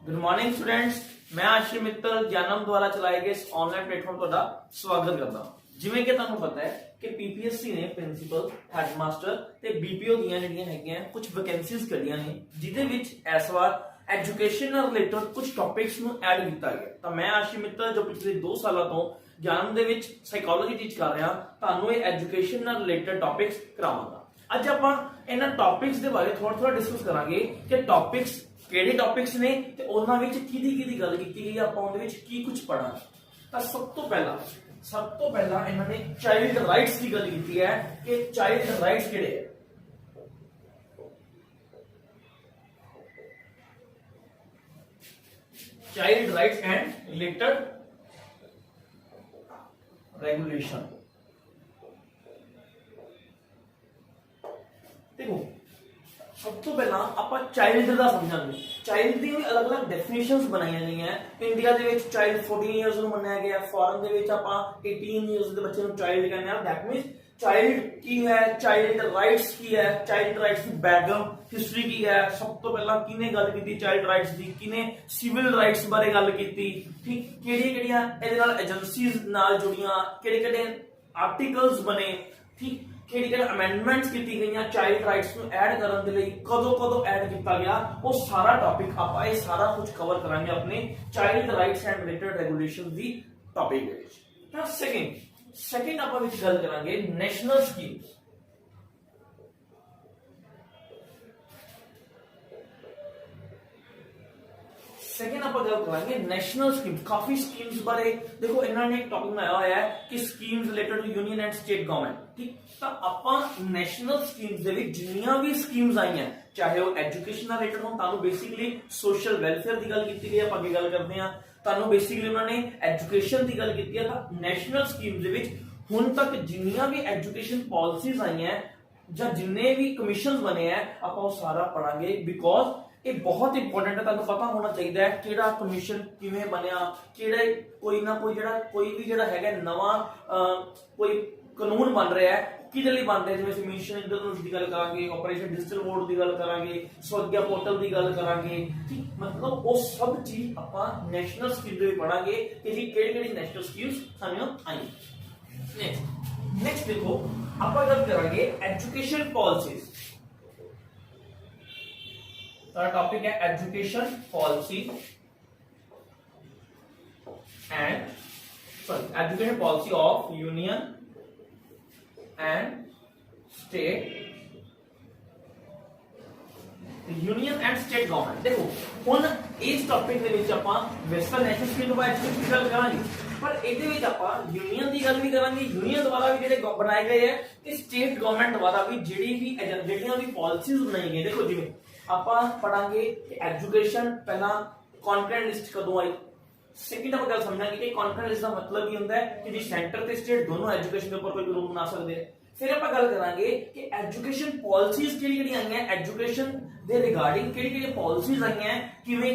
Good morning students, मैं आशीष मित्तल ज्ञानम द्वारा चलाए गए इस ऑनलाइन प्लेटफॉर्म ਤੁਹਾਡਾ ਸਵਾਗਤ ਕਰਦਾ ਹਾਂ। ਜਿਵੇਂ ਕਿ ਤੁਹਾਨੂੰ ਪਤਾ ਹੈ ਕਿ ਪੀਪੀਐਸਸੀ ਨੇ ਪ੍ਰਿੰਸੀਪਲ, ਹੈਡਮਾਸਟਰ ਤੇ ਬੀਪੀਓ ਦੀਆਂ ਜਿਹੜੀਆਂ ਹੈਗੀਆਂ ਕੁਝ ਵੈਕੈਂਸੀਜ਼ ਕੱਢੀਆਂ ਨੇ, ਜਿਹਦੇ ਵਿੱਚ ਇਸ ਵਾਰ ਐਜੂਕੇਸ਼ਨ ਨਾਲ ਰਿਲੇਟਡ ਕੁਝ ਟੌਪਿਕਸ ਨੂੰ ਐਡ ਕੀਤਾ ਗਿਆ। ਤਾਂ ਮੈਂ ਆਸ਼ੀ ਮਿੱਤਲ ਜੋ ਪਿਛਲੇ 2 ਸਾਲਾਂ ਤੋਂ ਗਿਆਨ ਦੇ ਵਿੱਚ ਸਾਈਕੋਲੋਜੀ ਟੀਚ ਕਰ ਰਿਹਾ, ਤੁਹਾਨੂੰ ਇਹ ਐਜੂਕੇਸ਼ਨ ਨਾਲ ਰਿਲੇਟਡ ਟੌਪਿਕਸ ਕਰਾਵਾਂਗਾ। ਅੱਜ ਆਪਾਂ ਇਹਨਾਂ ਟੌਪਿਕਸ ਦੇ ਬਾਰੇ ਥੋੜਾ ਡਿਸਕਸ ਕਰਾਂਗੇ ਕਿ ਟੌਪਿਕਸ ਕਿਹੜੇ ਟੌਪਿਕਸ ਨੇ ਤੇ ਉਹਨਾਂ ਵਿੱਚ ਕਿਹਦੀ ਗੱਲ ਕੀਤੀ ਗਈ, ਆਪਾਂ ਉਹਦੇ ਵਿੱਚ ਕੀ ਕੁਝ ਪੜਾਂਗੇ। ਤਾਂ ਸਭ ਤੋਂ ਪਹਿਲਾਂ ਇਹਨਾਂ ਨੇ ਚਾਈਲਡ ਰਾਈਟਸ ਦੀ ਗੱਲ ਕੀਤੀ ਹੈ ਕਿ ਚਾਈਲਡ ਰਾਈਟਸ ਕਿਹੜੇ ਹੈ। Child rights and related regulation. देखो सब तो पहला ਆਪਾਂ ਚਾਈਲਡ ਦਾ ਸਮਝਾਂਗੇ। ਚਾਈਲਡ ਦੀ ਵੀ ਅਲੱਗ-ਅਲੱਗ ਡੈਫੀਨੇਸ਼ਨਸ ਬਣਾਈਆਂ ਗਈਆਂ। ਇੰਡੀਆ ਦੇ ਵਿੱਚ ਚਾਈਲਡ 14 ਇਅਰਸ ਨੂੰ ਮੰਨਿਆ ਗਿਆ, ਫੋਰਨ ਦੇ ਵਿੱਚ ਆਪਾਂ 18 ਇਅਰਸ ਦੇ ਬੱਚੇ ਨੂੰ ਚਾਈਲਡ ਕਹਿੰਦੇ ਆ। ਦੈਟ ਮੀਨਸ ਚਾਈਲਡ ਕੀ ਹੈ, ਚਾਈਲਡ ਰਾਈਟਸ ਕੀ ਹੈ, ਚਾਈਲਡ ਰਾਈਟਸ ਦੀ ਬੈਕਗ੍ਰਾਉਂਡ ਹਿਸਟਰੀ ਕੀ ਹੈ। ਸਭ ਤੋਂ ਪਹਿਲਾਂ ਕਿਹਨੇ ਗੱਲ ਕੀਤੀ ਚਾਈਲਡ ਰਾਈਟਸ ਦੀ, ਕਿਹਨੇ ਸਿਵਲ ਰਾਈਟਸ ਬਾਰੇ ਗੱਲ ਕੀਤੀ, ਠੀਕ, ਕਿਹੜੀਆਂ ਇਹਦੇ ਨਾਲ ਏਜੰਸੀਜ਼ ਨਾਲ ਜੁੜੀਆਂ, ਕਿਹੜੇ ਆਰਟੀਕਲਸ ਬਣੇ, ਠੀਕ, ਕਿਹੜੀ ਅਮੈਂਡਮੈਂਟਸ ਕੀਤੀ ਗਈਆਂ ਚਾਈਲਡ ਰਾਈਟਸ ਨੂੰ ਐਡ ਕਰਨ ਦੇ ਲਈ, ਕਦੋਂ ਐਡ ਕੀਤਾ ਗਿਆ, ਉਹ ਸਾਰਾ ਟੌਪਿਕ ਆਪਾਂ ਇਹ ਸਾਰਾ ਕੁਝ ਕਵਰ ਕਰਾਂਗੇ ਆਪਣੇ child rights and related regulations the topic ਦੇ ਵਿੱਚ। ਤਾਂ ਸੈਕਿੰਡ ਆਪਾਂ ਵਿੱਚ ਗੱਲ ਕਰਾਂਗੇ ਨੈਸ਼ਨਲ ਸਕੀਮਸ। ਆਪਾਂ ਗੱਲ ਕਰਾਂਗੇ ਨੈਸ਼ਨਲ ਸਕੀਮ। ਕਾਫੀ ਸਕੀਮਸ ਬਾਰੇ ਦੇਖੋ ਇਹਨਾਂ ਨੇ ਇੱਕ ਟੌਪਿਕ ਬਣਾਇਆ ਹੋਇਆ ਹੈ ਕਿ schemes related to union and state government, ਠੀਕ। ਤਾਂ ਆਪਾਂ ਨੈਸ਼ਨਲ ਸਕੀਮਸ ਦੇ ਵਿੱਚ ਜਿੰਨੀਆਂ ਵੀ ਸਕੀਮਸ ਆਈਆਂ, ਚਾਹੇ ਉਹ ਐਜੂਕੇਸ਼ਨ ਨਾਲ ਰਿਲੇਟਡ ਹੋਣ, ਤੁਹਾਨੂੰ ਬੇਸਿਕਲੀ ਸੋਸ਼ਲ ਵੈਲਫੇਅਰ ਦੀ ਗੱਲ ਕੀਤੀ ਗਈ, ਆਪਾਂ ਅੱਗੇ ਗੱਲ ਕਰਦੇ ਹਾਂ। ਤੁਹਾਨੂੰ ਬੇਸਿਕਲੀ ਉਹਨਾਂ ਨੇ ਐਜੂਕੇਸ਼ਨ ਦੀ ਗੱਲ ਕੀਤੀ ਹੈ। ਤਾਂ ਨੈਸ਼ਨਲ ਸਕੀਮਸ ਦੇ ਵਿੱਚ ਹੁਣ ਤੱਕ ਜਿੰਨੀਆਂ ਵੀ ਐਜੂਕੇਸ਼ਨ ਪਾਲਿਸੀਜ਼ ਆਈਆਂ ਜਾਂ ਜਿੰਨੇ ਵੀ ਕਮਿਸ਼ਨਸ ਬਣੇ ਆ, ਆਪਾਂ ਉਹ ਸਾਰਾ ਪੜਾਂਗੇ। ਬਿਕੋਜ਼ ਇਹ ਬਹੁਤ ਇੰਪੋਰਟੈਂਟ ਹੈ, ਤੁਹਾਨੂੰ ਪਤਾ ਹੋਣਾ ਚਾਹੀਦਾ ਹੈ ਕਿਹੜਾ ਕਮਿਸ਼ਨ ਕਿਵੇਂ ਬਣਿਆ, ਕਿਹੜਾ ਕੋਈ ਵੀ ਜਿਹੜਾ ਹੈਗਾ ਨਵਾਂ ਕੋਈ ਕਾਨੂੰਨ ਬਣ ਰਿਹਾ ਹੈ ਕਿਹਦੇ ਲਈ ਬਣ ਰਿਹਾ। ਜਿਵੇਂ ਅਸੀਂ ਮਿਸ਼ਨ ਇੰਦਰਧਨੁਸ਼ ਦੀ ਗੱਲ ਕਰਾਂਗੇ, ਆਪਰੇਸ਼ਨ ਡਿਜੀਟਲ ਬੋਰਡ ਦੀ ਗੱਲ ਕਰਾਂਗੇ, ਸਵੱਗਿਆ ਪੋਰਟਲ ਦੀ ਗੱਲ ਕਰਾਂਗੇ, ਠੀਕ। ਮਤਲਬ ਉਹ ਸਭ ਚੀਜ਼ ਆਪਾਂ ਨੈਸ਼ਨਲ ਸਕੀਮ ਦੇ ਵਿੱਚ ਪੜਾਂਗੇ ਕਿ ਜੀ ਕਿਹੜੀ ਨੈਸ਼ਨਲ ਸਕੀਮਸ ਸਾਨੂੰ ਆਈ। ਨੈਕਸਟ ਦੇਖੋ ਆਪਾਂ ਗੱਲ ਕਰਾਂਗੇ ਐਜੂਕੇਸ਼ਨ ਪਾਲਿਸੀਜ਼। तो टॉपिक है education policy education policy of union and state government. देखो हुन इस टॉपिक दे विच आपां वेस्टर्न नेशनल स्कीम बारे एजुकेशन की गल करांगे, पर ਇਹਦੇ ਵਿੱਚ ਆਪਾਂ यूनियन ਦੀ ਗੱਲ ਵੀ ਕਰਾਂਗੇ। यूनियन ਦੁਆਰਾ ਵੀ ਜਿਹੜੇ ਬਣਾਏ ਗਏ ਹੈ ਤੇ ਸਟੇਟ ਗਵਰਨਮੈਂਟ ਦੁਆਰਾ ਵੀ ਜਿਹੜੀਆਂ ਵੀ ਪਾਲਿਸੀਜ਼ ਬਣਾਈ ਗਈਆਂ। ਦੇਖੋ ਜਿਵੇਂ ਆਪਾਂ ਪੜਾਂਗੇ ਕਿ ਐਜੂਕੇਸ਼ਨ ਪਹਿਲਾਂ ਕੰਟੈਂਟ ਲਿਸਟ ਕਦੋਂ ਆਈ। ਸੈਕਿੰਡ ਆਪਾਂ ਗੱਲ ਸਮਝਾਂਗੇ ਕਿ ਕੰਟੈਂਟ ਲਿਸਟ ਦਾ ਮਤਲਬ ਕੀ ਹੁੰਦਾ ਹੈ ਕਿ ਜੀ ਸੈਂਟਰ ਤੇ ਸਟੇਟ ਦੋਨੋਂ ਐਜੂਕੇਸ਼ਨ ਦੇ ਉੱਪਰ ਕੋਈ ਕਾਨੂੰਨ ਬਣਾ ਸਕਦੇ ਆ। ਫਿਰ ਆਪਾਂ ਗੱਲ ਕਰਾਂਗੇ ਕਿ ਐਜੂਕੇਸ਼ਨ ਪਾਲਿਸੀਜ਼ ਕਿਹੜੀਆਂ ਆਈਆਂ, ਐਜੂਕੇਸ਼ਨ ਦੇ ਰਿਗਾਰਡਿੰਗ ਕਿਹੜੀਆਂ ਪਾਲਿਸੀਜ਼ ਆਈਆਂ, ਕਿਵੇਂ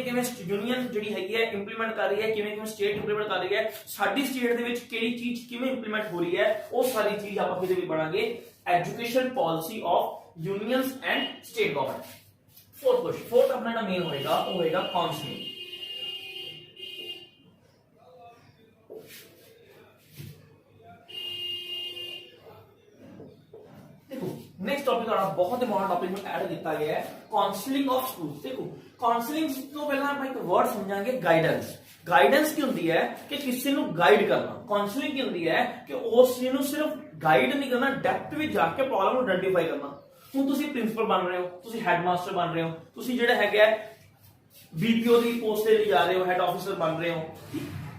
ਯੂਨੀਅਨ ਜਿਹੜੀ ਹੈਗੀ ਹੈ ਇੰਪਲੀਮੈਂਟ ਕਰ ਰਹੀ ਹੈ, ਕਿਵੇਂ ਸਟੇਟ ਇੰਪਲੀਮੈਂਟ ਕਰ ਰਹੀ ਹੈ, ਸਾਡੀ ਸਟੇਟ ਦੇ ਵਿੱਚ ਕਿਹੜੀ ਚੀਜ਼ ਕਿਵੇਂ ਇੰਪਲੀਮੈਂਟ ਹੋ ਰਹੀ ਹੈ, ਉਹ ਸਾਰੀ ਚੀਜ਼ ਆਪਾਂ ਕਿਤੇ ਵੀ ਪੜਾਂਗੇ। Education policy of unions and state government. Fourth अपना जो मेन होएगा वो होएगा काउंसलिंग। देखो नेक्स्ट टॉपिक बहुत इंपॉर्टेंट टॉपिक में ऐड किया गया है काउंसलिंग ऑफ स्कूल्स। देखो काउंसलिंग तो पहला आप एक वर्ड समझांगे गाइडेंस। गाइडेंस की होती है कि किसी को गाइड करना। काउंसलिंग की होती है कि उस चीज को सिर्फ गाइड नहीं करना, डेप्थ में जाके प्रॉब्लम को आइडेंटिफाई करना। ਹੁਣ ਤੁਸੀਂ ਪ੍ਰਿੰਸੀਪਲ ਬਣ ਰਹੇ ਹੋ, ਤੁਸੀਂ ਹੈਡਮਾਸਟਰ ਬਣ ਰਹੇ ਹੋ, ਤੁਸੀਂ ਜਿਹੜਾ ਹੈਗਾ ਬੀਪੀਓ ਦੀ ਪੋਸਟ ਤੇ ਜਾ ਰਹੇ ਹੋ, ਹੈਡ ਆਫੀਸਰ ਬਣ ਰਹੇ ਹੋ,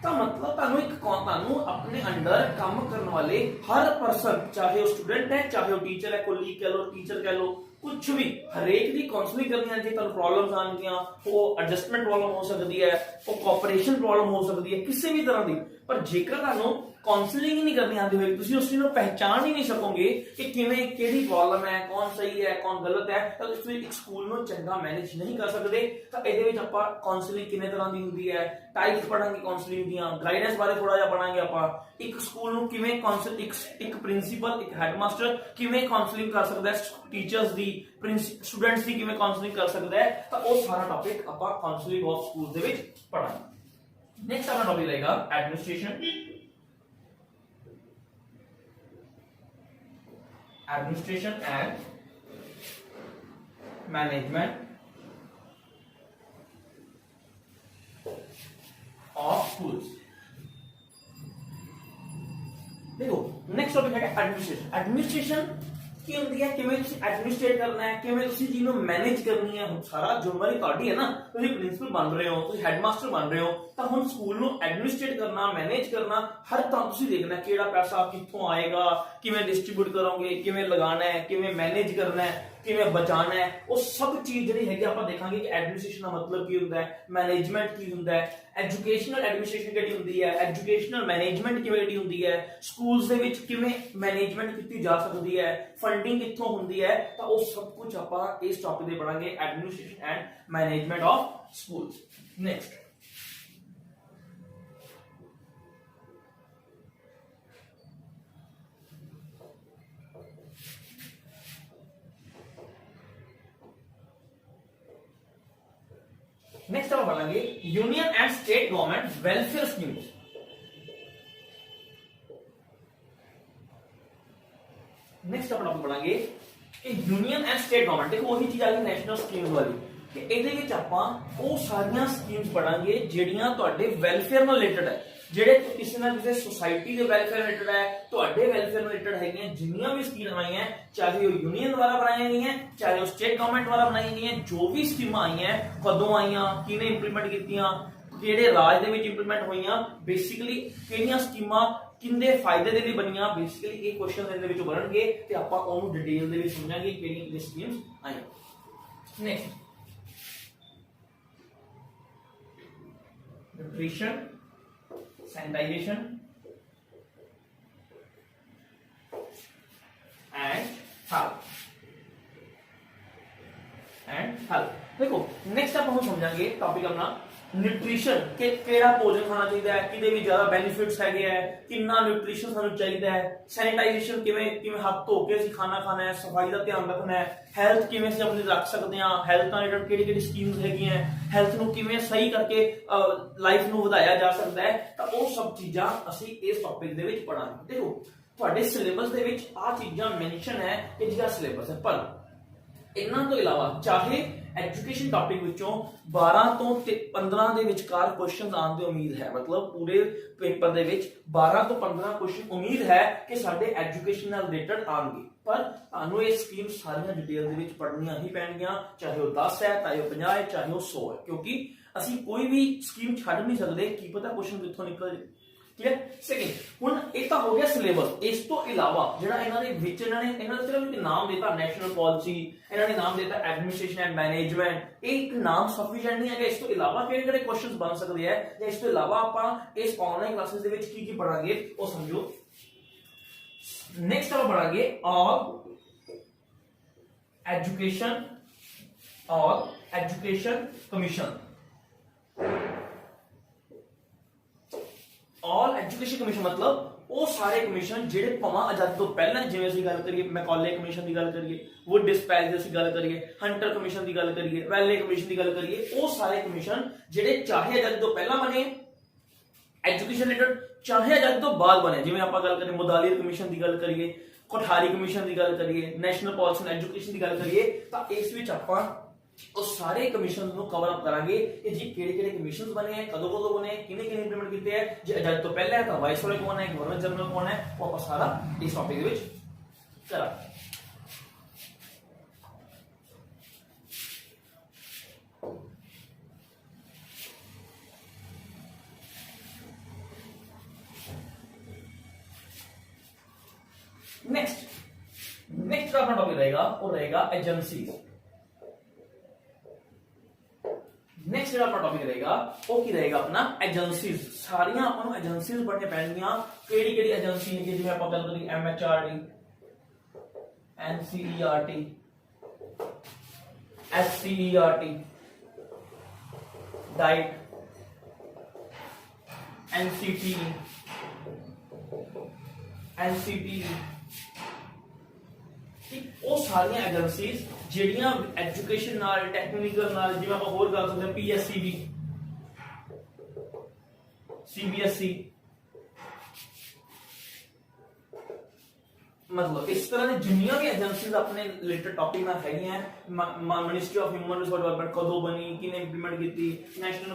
ਤਾਂ ਮਤਲਬ ਤੁਹਾਨੂੰ ਆਪਣੇ ਅੰਡਰ ਕੰਮ ਕਰਨ ਵਾਲੇ ਹਰ ਪਰਸਨ, ਚਾਹੇ ਉਹ ਸਟੂਡੈਂਟ ਹੈ, ਚਾਹੇ ਉਹ ਟੀਚਰ ਹੈ, ਕੋਲੀਗ ਕਹ ਲੋ, ਟੀਚਰ ਕਹ ਲੋ, ਕੁਝ ਵੀ, ਹਰੇਕ ਦੀ ਕਾਉਂਸਲਿੰਗ ਕਰਨੀ ਹੈ। ਜੇ ਤੁਹਾਨੂੰ ਪ੍ਰੋਬਲਮਸ ਆਉਣਗੀਆਂ, ਉਹ ਐਡਜਸਟਮੈਂਟ ਪ੍ਰੋਬਲਮ ਹੋ ਸਕਦੀ ਹੈ, ਉਹ ਕੋਆਪਰੇਸ਼ਨ ਪ੍ਰੋਬਲਮ ਹੋ ਸਕਦੀ ਹੈ, ਕਿਸੇ ਵੀ ਤਰ੍ਹਾਂ ਦੀ। ਪਰ ਜੇਕਰ ਤੁਹਾਨੂੰ काउंसलिंग ही नहीं करनी आती होगी, तुसी उस चीज को पहचान ही नहीं सकोगे कि किवें केड़ी प्रॉब्लम है, कौन सही है कौन गलत है, तो तुसी एक स्कूल ਨੂੰ ਚੰਗਾ ਮੈਨੇਜ ਨਹੀਂ ਕਰ ਸਕਦੇ। ਤਾਂ ਇਹਦੇ ਵਿੱਚ ਆਪਾਂ ਕਾਉਂਸਲਿੰਗ ਕਿੰਨੇ ਤਰ੍ਹਾਂ ਦੀ ਹੁੰਦੀ ਹੈ, ਟਾਈਪਸ ਪੜਾਂਗੇ ਕਾਉਂਸਲਿੰਗ ਦੀਆਂ, ਗਾਈਡੈਂਸ ਬਾਰੇ ਥੋੜਾ ਜਿਹਾ ਪੜਾਂਗੇ ਆਪਾਂ, ਇੱਕ ਸਕੂਲ ਨੂੰ ਕਿਵੇਂ ਕਾਉਂਸਲ ਇੱਕ ਪ੍ਰਿੰਸੀਪਲ ਇੱਕ ਹੈਡਮਾਸਟਰ ਕਿਵੇਂ ਕਾਉਂਸਲਿੰਗ ਕਰ ਸਕਦਾ ਹੈ, ਟੀਚਰਸ ਦੀ ਸਟੂਡੈਂਟਸ ਦੀ ਕਿਵੇਂ ਕਾਉਂਸਲਿੰਗ ਕਰ ਸਕਦਾ ਹੈ, ਤਾਂ ਉਹ ਸਾਰਾ ਟੌਪਿਕ ਆਪਾਂ ਕਾਉਂਸਲਿੰਗ ਆਫ ਸਕੂਲ ਦੇ ਵਿੱਚ ਪੜਾਂਗੇ। नेक्स्ट अपना टॉपिक रहेगा administration, administration and management of schools. देखो नेक्स्ट टॉपिक है एडमिनिस्ट्रेशन। एडमिनिस्ट्रेशन की होती है किवें तुसी एडमिनिस्ट्रेट करना है, किवें तुसी चीज ਨੂੰ मैनेज करनी है। ਹੁਣ ਸਾਰਾ ਜ਼ਿੰਮੇਵਾਰੀ ਤੁਹਾਡੀ ਹੈ ਨਾ, ਤੁਸੀਂ ਪ੍ਰਿੰਸੀਪਲ ਬਣ ਰਹੇ ਹੋ, ਤੁਸੀਂ ਹੈਡਮਾਸਟਰ ਬਣ ਰਹੇ ਹੋ, ਤਾਂ ਹੁਣ ਸਕੂਲ ਨੂੰ ਐਡਮਿਨਿਸਟ੍ਰੇਟ ਕਰਨਾ ਮੈਨੇਜ ਕਰਨਾ ਹਰ ਤਰ੍ਹਾਂ ਤੁਸੀਂ ਦੇਖਣਾ ਕਿਹੜਾ ਪੈਸਾ ਕਿੱਥੋਂ ਆਏਗਾ, ਕਿਵੇਂ ਡਿਸਟ੍ਰੀਬਿਊਟ ਕਰੋਗੇ, ਕਿਵੇਂ ਲਗਾਉਣਾ ਹੈ, ਕਿਵੇਂ ਮੈਨੇਜ ਕਰਨਾ ਹੈ, ਕਿਵੇਂ ਬਚਾਉਣਾ ਹੈ, ਉਹ ਸਭ ਚੀਜ਼ ਜਿਹੜੀ ਹੈਗੀ ਆਪਾਂ ਦੇਖਾਂਗੇ ਕਿ ਐਡਮਿਨਿਸਟ੍ਰੇਸ਼ਨ ਦਾ ਮਤਲਬ ਕੀ ਹੁੰਦਾ ਹੈ, ਮੈਨੇਜਮੈਂਟ ਕੀ ਹੁੰਦਾ ਹੈ, ਐਜੂਕੇਸ਼ਨਲ ਐਡਮਿਨਿਸਟ੍ਰੇਸ਼ਨ ਕਿਹੜੀ ਹੁੰਦੀ ਹੈ, ਐਜੂਕੇਸ਼ਨਲ ਮੈਨੇਜਮੈਂਟ ਕਿਹੜੀ ਹੁੰਦੀ ਹੈ, ਸਕੂਲਸ ਦੇ ਵਿੱਚ ਕਿਵੇਂ ਮੈਨੇਜਮੈਂਟ ਕੀਤੀ ਜਾ ਸਕਦੀ ਹੈ, ਫੰਡਿੰਗ ਕਿੱਥੋਂ ਹੁੰਦੀ ਹੈ, ਤਾਂ ਉਹ ਸਭ ਕੁਝ ਆਪਾਂ ਇਸ ਟੌਪਿਕ ਦੇ ਪੜਾਂਗੇ, administration and management of schools. Next next हम पढ़ेंगे union and state government welfare schemes. Next अपन पढ़ेंगे यूनियन एंड स्टेट गवर्नमेंट। देखो वही चीज आ गई नेशनल स्कीम्स वाली कि ਇਹਦੇ ਵਿੱਚ ਆਪਾਂ ਉਹ ਸਾਰੀਆਂ ਸਕੀਮਸ ਪੜਾਂਗੇ ਜਿਹੜੀਆਂ ਤੁਹਾਡੇ ਵੈਲਫੇਅਰ ਨਾਲ ਰਿਲੇਟਡ ਹੈ, ਜਿਹੜੇ ਕਿਸੇ ਨਾ ਕਿਸੇ ਸੋਸਾਇਟੀ ਦੇ ਵੈਲਫੇਅਰ ਰਿਲੇਟਡ ਹੈ, ਤੁਹਾਡੇ ਵੈਲਫੇਅਰ ਨਾਲ ਰਿਲੇਟਡ ਹੈਗੀਆਂ ਜਿੰਨੀਆਂ ਵੀ ਸਕੀਮਾਂ ਆਈਆਂ, ਚਾਹੇ ਉਹ यूनियन द्वारा बनाई गई हैं, चाहे वो स्टेट गवर्नमेंट द्वारा बनाई गई हैं, जो भी स्कीमां आई हैं कदों आईयां, किने इंप्लीमेंट कीतियां, ਕਿਹੜੇ ਰਾਜ ਦੇ ਵਿੱਚ ਇੰਪਲੀਮੈਂਟ ਹੋਈਆਂ, ਬੇਸਿਕਲੀ ਕਿਹੜੀਆਂ ਸਕੀਮਾਂ ਕਿੰਦੇ ਫਾਇਦੇ ਦੇ ਲਈ ਬਣੀਆਂ, ਬੇਸਿਕਲੀ ਇਹ ਕੁਐਸਚਨ ਦੇ ਵਿੱਚ ਬਣਨਗੇ ਤੇ ਆਪਾਂ ਉਹਨੂੰ ਡਿਟੇਲ ਦੇ ਵਿੱਚ ਸਮਝਾਂਗੇ ਕਿਹੜੀਆਂ ਕਿਹੜੀਆਂ ਸਕੀਮਸ ਆਈਆਂ। Next nutrition, sanitization and health। देखो नेक्स्ट आप हम समझाएंगे टॉपिक अपना न्यूट्रिशन के केड़ा भोजन खाना चाहिए है, किदे भी ज्यादा बेनिफिट्स हैगे है, कितना न्यूट्रिशन सानू चाहिए है, सैनिटाइजेशन किवें किवें हाथ धो के ਅਸੀਂ खाना खाना है, सफाई का ध्यान रखना है, हेल्थ किवें ਅਸੀਂ अपनी रख सकते हैं, हेल्थ ਨਾਲ ਰਿਲੇਟਡ ਕਿਹੜੀ ਕਿਹੜੀ ਸਕੀਮਸ ਹੈਗੀਆਂ, हेल्थ ਨੂੰ ਕਿਵੇਂ ਸਹੀ ਕਰਕੇ ਲਾਈਫ ਨੂੰ ਵਧਾਇਆ ਜਾ ਸਕਦਾ ਹੈ, ਤਾਂ ਉਹ ਸਭ ਚੀਜ਼ਾਂ ਅਸੀਂ ਇਸ ਟੌਪਿਕ ਦੇ ਵਿੱਚ ਪੜਾਂਗੇ। ਦੇਖੋ ਤੁਹਾਡੇ ਸਿਲੇਬਸ ਦੇ ਵਿੱਚ ਆ ਚੀਜ਼ਾਂ ਮੈਂਸ਼ਨ ਹੈ ਕਿ ਜਿਹੜਾ ਸਿਲੇਬਸ ਹੈ, ਪਰ ਇਹਨਾਂ ਤੋਂ ਇਲਾਵਾ ਚਾਹੇ एजुकेशन टॉपिक विचों 12 ਤੋਂ 15 ਦੇ ਵਿਚਕਾਰ ਕੁਐਸਚਨਸ ਆਉਣ ਦੀ ਉਮੀਦ ਹੈ, मतलब पूरे पेपर ਦੇ ਵਿੱਚ 12 ਤੋਂ 15 ਕੁਐਸਚਨ ਉਮੀਦ ਹੈ ਕਿ ਸਾਡੇ ਐਜੂਕੇਸ਼ਨ ਨਾਲ ਰਿਲੇਟਡ ਆਉਣਗੇ, ਪਰ ਤੁਹਾਨੂੰ ਇਹ ਸਕੀਮ ਸਾਰੀਆਂ ਡਿਟੇਲ ਦੇ ਵਿੱਚ ਪੜ੍ਹਨੀਆਂ ਹੀ ਪੈਣਗੀਆਂ, ਚਾਹੇ ਉਹ 10 ਹੈ, ਚਾਹੇ ਉਹ 50 ਹੈ, ਚਾਹੇ ਉਹ 100 ਹੈ, ਕਿਉਂਕਿ ਅਸੀਂ ਕੋਈ ਵੀ ਸਕੀਮ ਛੱਡ ਨਹੀਂ ਸਕਦੇ, ਕੀ ਪਤਾ ਕੁਐਸਚਨ ਕਿੱਥੋਂ ਨਿਕਲ ਜਾਏ। क्लियर। सेकंड हुन एक तो हो गया सिलेबस, इस तो इलावा जेड़ा इन्हां दे विच इन्हां ने सिर्फ एक नाम देता नेशनल पॉलिसी, इन्हां ने नाम देता एडमिनिस्ट्रेशन एंड मैनेजमेंट, एक नाम सफिशिएंट नहीं है कि इस तो इलावा किहड़े-किहड़े क्वेश्चंस बन सकदे हैं, या इस तो इलावा आपां इस ऑनलाइन क्लासेस दे विच की पढ़ांगे वो समझो। नेक्स्ट हम पढ़ांगे all education commission. All education commission मतलब वो सारे कमीशन ਜਿਹੜੇ ਭਾਵੇਂ ਆਜ਼ਾਦੀ ਤੋਂ ਪਹਿਲਾਂ, ਜਿਵੇਂ ਅਸੀਂ ਗੱਲ ਕਰੀਏ ਮੈਕੌਲੇ ਕਮਿਸ਼ਨ ਦੀ ਗੱਲ ਕਰੀਏ, ਵੁੱਡ ਡਿਸਪੈਚ ਦੀ ਅਸੀਂ ਗੱਲ ਕਰੀਏ, ਹੰਟਰ ਕਮਿਸ਼ਨ ਦੀ ਗੱਲ ਕਰੀਏ, ਵੈਲੇ ਕਮਿਸ਼ਨ ਦੀ ਗੱਲ ਕਰੀਏ, ਉਹ ਸਾਰੇ ਕਮਿਸ਼ਨ ਜਿਹੜੇ ਚਾਹੇ ਆਜ਼ਾਦੀ ਤੋਂ ਪਹਿਲਾਂ ਬਣੇ ਐਜੂਕੇਸ਼ਨ ਰਿਲੇਟਡ, ਚਾਹੇ ਆਜ਼ਾਦੀ ਤੋਂ ਬਾਅਦ ਬਣੇ, ਜਿਵੇਂ ਆਪਾਂ ਗੱਲ ਕਰੀਏ ਮੁਦਾਲੀਰ ਕਮਿਸ਼ਨ ਦੀ ਗੱਲ ਕਰੀਏ, ਕੋਠਾਰੀ ਕਮਿਸ਼ਨ ਦੀ ਗੱਲ ਕਰੀਏ, ਨੈਸ਼ਨਲ ਪॉलिसी ਐਂਡ ਐਜੂਕੇਸ਼ਨ ਦੀ ਗੱਲ ਕਰੀਏ, ਤਾਂ ਇਸ ਵਿੱਚ ਆਪਾਂ ਉਹ ਸਾਰੇ ਕਮਿਸ਼ਨਸ ਨੂੰ ਕਵਰ ਅਪ ਕਰਾਂਗੇ ਕਿ ਜੀ ਕਿਹੜੇ ਕਿਹੜੇ ਕਮਿਸ਼ਨਸ ਬਣੇ ਹੈ, ਕਦੋਂ ਕਦੋਂ ਬਣੇ, ਕਿਹਨੇ ਕਿਹਨੇ ਇੰਪਲੀਮੈਂਟ ਕੀਤੇ ਹੈ, ਜੇ ਆਜ਼ਾਦੀ ਤੋਂ ਪਹਿਲਾਂ ਹੈ ਤਾਂ ਵਾਇਸਰੋਏ ਕੌਣ ਹੈ, ਗਵਰਨਰ ਜਨਰਲ ਕੌਣ ਹੈ, ਉਹ ਆਪਾਂ ਸਾਰਾ ਇਸ ਟੌਪਿਕ ਦੇ ਵਿੱਚ ਕਰਾਂਗੇ। नेक्स्ट अपना टॉपिक रहेगा वो रहेगा एजेंसीज। नेक्स्ट नेक्स्ट जो अपना टॉपिक रहेगा वो की रहेगा अपना एजेंसीज। सारियां ਆਪਾਂ ਨੂੰ एजेंसीज पढ़ने पैणगीਆਂ। ਕਿਹੜੀ ਕਿਹੜੀ एजेंसी है जिवें ਆਪਾਂ ਗੱਲ करी MHRD, NCERT, SCERT, diet, NCTE, NCTE, ਉਹ ਸਾਰੀਆਂ ਏਜੰਸੀਜ਼ ਜਿਹੜੀਆਂ ਐਜੂਕੇਸ਼ਨ ਨਾਲ ਟੈਕਨੀਕਲ ਨਾਲ ਜਿਵੇਂ ਆਪਾਂ ਹੋਰ ਗੱਲ ਸਕਦੇ ਹਾਂ PSCB, CBSE, मतलब इस तरह की जिन्नियां भी एजेंसीज अपने रिलेटेड टॉपिक ਨਾਲ ਹੈਗੀਆਂ। Ministry of human resource development कदों बनी, किने इंप्लीमेंट की, national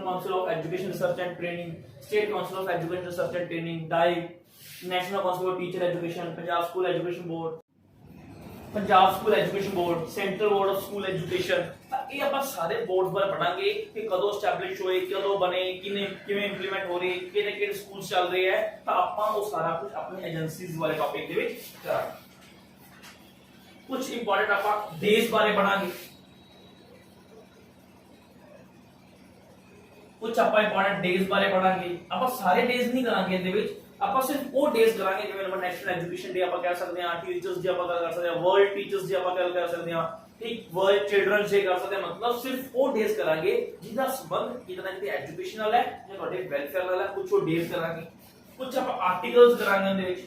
council of education research and training, state council of education research and training, diet, national council of teacher education, Punjab school education board, Punjab school education board, central board of school education. ये ਆਪਾਂ ਸਾਰੇ boards ਬਾਰੇ ਪੜਾਂਗੇ ਕਿ ਕਦੋਂ establish ਹੋਏ, ਕਦੋਂ ਬਣੇ, ਕਿਵੇਂ ਇੰਪਲੀਮੈਂਟ ਹੋ ਰਹੇ, ਕਿਹੜੇ ਕਿਹੜੇ ਸਕੂਲ ਚੱਲ ਰਹੇ ਹੈ। ਤਾਂ ਆਪਾਂ ਉਹ ਸਾਰਾ ਕੁਝ ਆਪਣੀ ਏਜੰਸੀਜ਼ ਵਾਲੇ ਟੌਪਿਕ ਦੇ ਵਿੱਚ ਕਰਾਂਗੇ। ਕੁਝ ਇੰਪੋਰਟੈਂਟ ਆਪਾਂ ਡੇਜ਼ ਬਾਰੇ ਪੜਾਂਗੇ, ਕੁਝ ਆਪਾਂ ਇੰਪੋਰਟੈਂਟ ਡੇਜ਼ ਬਾਰੇ ਪੜਾਂਗੇ। ਆਪਾਂ ਸਾਰੇ ਡੇਜ਼ ਨਹੀਂ ਕਰਾਂਗੇ ਇਹਦੇ ਵਿੱਚ, ਆਪਾਂ ਸਿਰਫ ਉਹ ਡੇਜ਼ ਕਰਾਂਗੇ ਜਿਵੇਂ ਨੰਬਰ ਨੈਸ਼ਨਲ ਐਜੂਕੇਸ਼ਨ ਡੇ ਆਪਾਂ ਕਹਿ ਸਕਦੇ ਹਾਂ, ਟੀਚਰਸ ਡੇ ਆਪਾਂ ਗੱਲ ਕਰ ਸਕਦੇ ਹਾਂ, ਵਰਲਡ ਟੀਚਰਸ ਡੇ ਆਪਾਂ ਗੱਲ ਕਰ ਸਕਦੇ ਹਾਂ, ਠੀਕ, ਵਰਲਡ ਚਿਲड्रन ਡੇ ਕਰ ਸਕਦੇ ਹਾਂ। मतलब ਸਿਰਫ ਉਹ ਡੇਜ਼ ਕਰਾਂਗੇ ਜਿਹਦਾ ਸੰਬੰਧ ਕਿਤੇ ਨਾ ਕਿਤੇ ਐਜੂਕੇਸ਼ਨ ਨਾਲ ਹੈ ਜਾਂ ਤੁਹਾਡੇ ਵੈਲਫੇਅਰ ਨਾਲ ਹੈ। ਕੁਝ ਉਹ ਡੇਜ਼ ਕਰਾਂਗੇ, ਕੁਝ ਆਪਾਂ ਆਰਟੀਕਲਸ ਕਰਾਂਗੇ ਉਹਦੇ ਵਿੱਚ,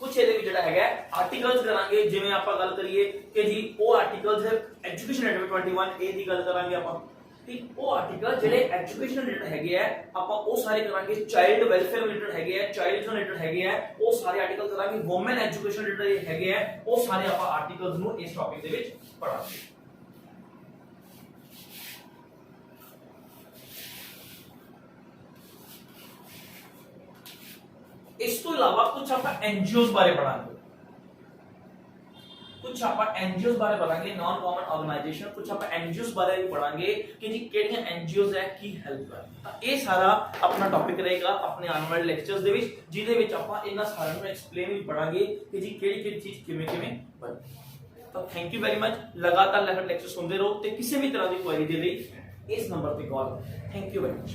ਕੁਝ ਇਹਦੇ ਵਿੱਚ ਜਿਹੜਾ ਹੈਗਾ ਆਰਟੀਕਲਸ ਕਰਾਂਗੇ। ਜਿਵੇਂ ਆਪਾਂ ਗੱਲ ਕਰੀਏ ਕਿ ਜੀ ਉਹ ਆਰਟੀਕਲਸ ਐਜੂਕੇਸ਼ਨ ਐਕਟ 21A ਦੀ ਗੱਲ ਕਰਾਂਗੇ ਆਪਾਂ, ठीक। वो आर्टिकल ਜਿਹੜੇ ਐਜੂਕੇਸ਼ਨ ਰਿਲੇਟਡ ਹੈਗੇ ਆ ਆਪਾਂ ਉਹ ਸਾਰੇ ਕਰਾਂਗੇ। ਚਾਈਲਡ ਵੈਲਫੇਅਰ ਰਿਲੇਟਡ ਹੈਗੇ ਆ, ਚਾਈਲਡ ਰਿਲੇਟਡ ਹੈਗੇ ਆ, ਉਹ ਸਾਰੇ ਆਰਟੀਕਲ ਕਰਾਂਗੇ। ਵੂਮਨ ਐਜੂਕੇਸ਼ਨ ਰਿਲੇਟਡ ਹੈਗੇ ਆ, ਉਹ ਸਾਰੇ ਆਪਾਂ ਆਰਟੀਕਲਸ ਨੂੰ ਇਸ ਟੌਪਿਕ ਦੇ ਵਿੱਚ ਪੜਾਂਗੇ। ਇਸ ਤੋਂ ਇਲਾਵਾ ਕੁਝ ਆਪਾਂ ਐਨਜੀਓਜ਼ ਬਾਰੇ ਪੜਾਂਗੇ, कुछ आप एनजीओ बारे पढ़ांगे, नॉन गवर्नमेंट ऑर्गेनाइजेशन। कुछ आप एनजीओ बारे भी पढ़ांगे कि जी केड़ियां एनजीओज है की हेल्प कर। ਤਾਂ ਇਹ ਸਾਰਾ ਆਪਣਾ ਟੌਪਿਕ ਰਹੇਗਾ ਆਪਣੇ ਆਉਣ ਵਾਲੇ ਲੈਕਚਰਸ ਦੇ ਵਿੱਚ, ਜਿਹਦੇ ਵਿੱਚ ਆਪਾਂ ਇਹਨਾਂ ਸਾਰਿਆਂ ਨੂੰ ਐਕਸਪਲੇਨ ਵੀ ਪੜਾਂਗੇ ਕਿ ਜੀ ਕਿਹੜੀ ਕਿਹੜੀ ਚੀਜ਼ ਕਿਵੇਂ ਕਿਵੇਂ ਬਣਦੀ। ਤਾਂ ਥੈਂਕ ਯੂ ਵੈਰੀ ਮਚ। ਲਗਾਤਾਰ ਲੈਕਚਰ ਸੁਣਦੇ ਰਹੋ ਤੇ ਕਿਸੇ ਵੀ ਤਰ੍ਹਾਂ ਦੀ ਕੁਐਰੀ ਦੇ ਲਈ ਇਸ ਨੰਬਰ ਤੇ call. Thank you very much.